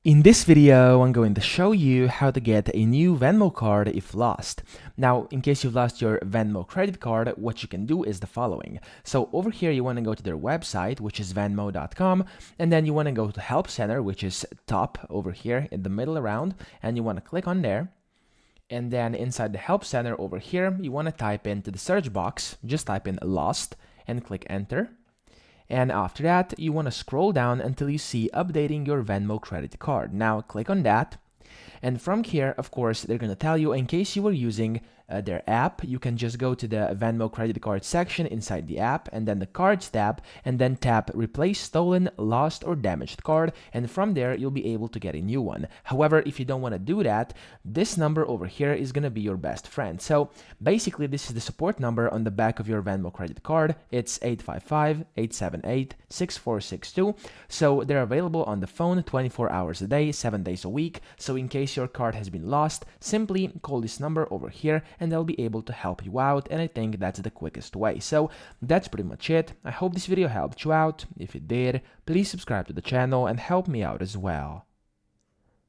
In this video, I'm going to show you how to get a new Venmo card if lost. Now, in case you've lost your Venmo credit card, what you can do is the following. So over here, you want to go to their website, which is venmo.com, and then you want to go to Help Center, which is top over here in the middle around, and you want to click on there. And then inside the Help Center over here, you want to type into the search box, just type in lost and click enter. And after that, you want to scroll down until you see updating your Venmo credit card. Now click on that. And from here, of course, they're going to tell you in case you were using their app, you can just go to the Venmo credit card section inside the app and then the cards tab and then tap replace stolen, lost or damaged card. And from there, you'll be able to get a new one. However, if you don't want to do that, this number over here is going to be your best friend. So basically, this is the support number on the back of your Venmo credit card. It's 855-878-6462. So they're available on the phone 24 hours a day, 7 days a week. So in case your card has been lost, simply call this number over here and they'll be able to help you out, and I think that's the quickest way. So that's pretty much it. I hope this video helped you out. If it did, please subscribe to the channel and help me out as well.